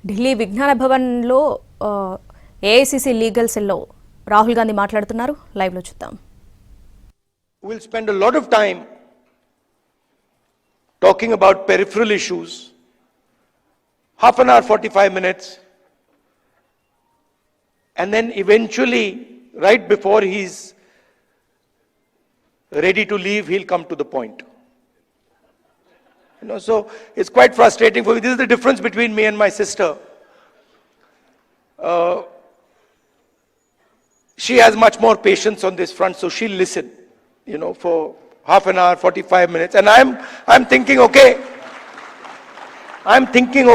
ఢిల్లీ విజ్ఞాన భవన్లో AICC legal సెల్లో రాహుల్ గాంధీ మాట్లాడుతున్నారు. లైవ్ లో చూద్దాం. We'll spend a lot of time talking about peripheral issues. Half an hour, 45 minutes. And then eventually, right before he's ready to leave, he'll come to the point. So it's quite frustrating for me. This is the difference between me and my sister. She has much more patience on this front, so she'll listen, for half an hour, 45 minutes. And I'm thinking,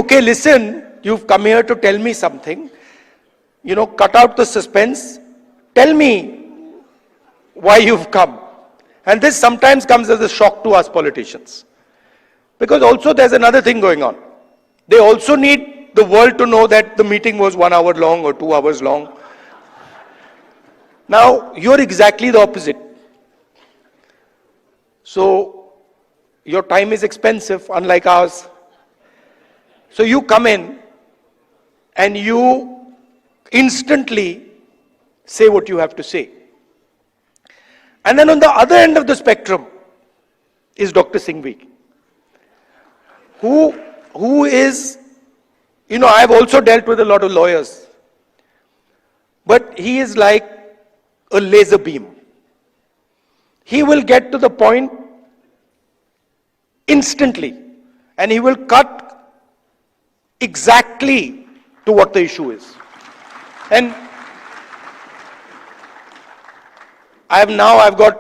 okay, listen, you've come here to tell me something. Cut out the suspense. Tell me why you've come. And this sometimes comes as a shock to us politicians. Because also there's another thing going on. They also need the world to know that the meeting was 1 hour long or 2 hours long. Now, you're exactly the opposite. So, your time is expensive, unlike ours. So you come in and you instantly say what you have to say. And then on the other end of the spectrum is Dr. Singhvi, who is, I've also dealt with a lot of lawyers, but he is like a laser beam. He will get to the point instantly, and he will cut exactly to what the issue is. And I've got,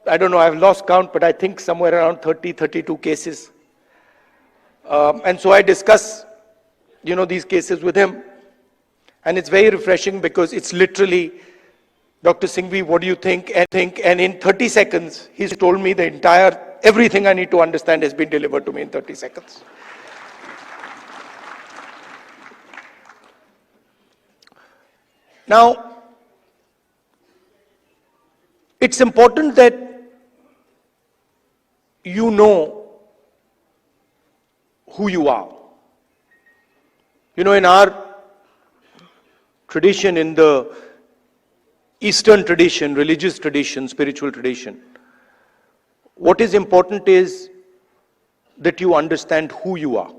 I've lost count, but I think somewhere around 30, 32 cases. And so I discuss, these cases with him. And it's very refreshing because it's literally, Dr. Singhvi, what do you think? And in 30 seconds, he's told me everything I need to understand has been delivered to me in 30 seconds. Now, it's important that you know who you are. In our tradition, in the Eastern tradition, religious tradition, spiritual tradition, what is important is that you understand who you are.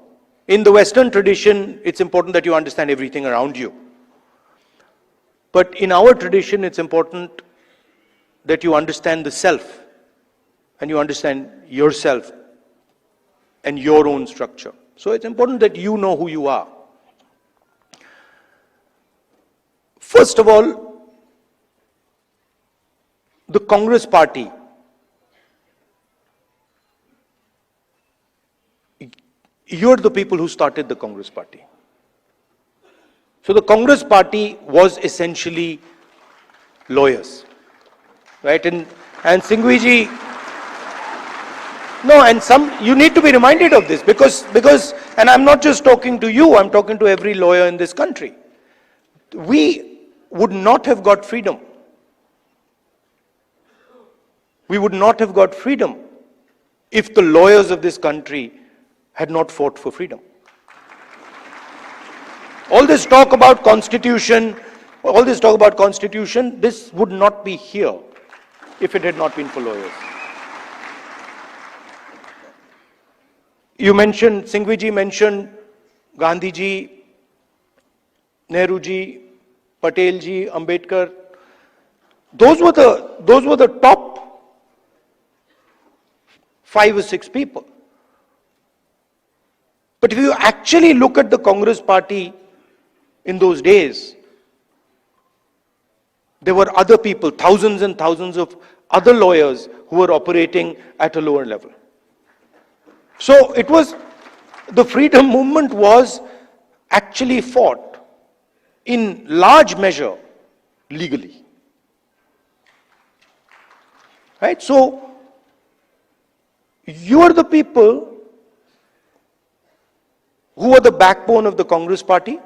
In the Western tradition, it's important that you understand everything around you. But in our tradition, it's important that you understand the self, and you understand yourself and your own structure. So it's important that you know who you are. First of all, the Congress party, you're the people who started the Congress party. So the Congress party was essentially lawyers, right? And Singhviji, no, and you need to be reminded of this because, and I'm not just talking to you, I'm talking to every lawyer in this country. We would not have got freedom. We would not have got freedom if the lawyers of this country had not fought for freedom. All this talk about constitution, this would not be here if it had not been for lawyers. Singhviji mentioned Gandhi ji, Nehru ji, Patel ji, Ambedkar. Those were the top 5 or 6 people. But if you actually look at the Congress party in those days, there were other people, thousands and thousands of other lawyers who were operating at a lower level. So the freedom movement was actually fought in large measure legally. Right? So you are the people who are the backbone of the Congress party.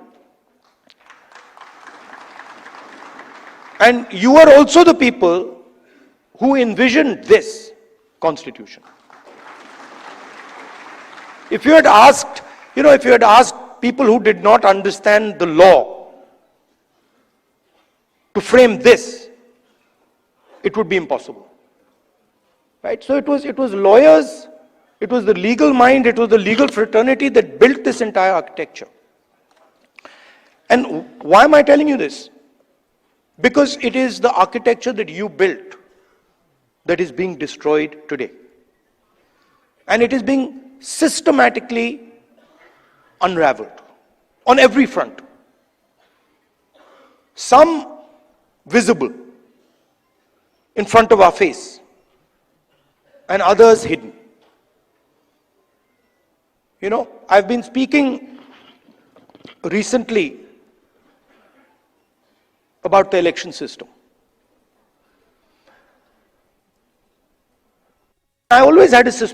And you are also the people who envisioned this constitution. If you had asked people who did not understand the law to frame this, it would be impossible. Right? So it was lawyers, it was the legal mind, it was the legal fraternity that built this entire architecture. And why am I telling you this? Because it is the architecture that you built that is being destroyed today. And it is being systematically unraveled on every front. Some visible in front of our face, and others hidden. You know, I've been speaking recently about the election system. I always had a suspicion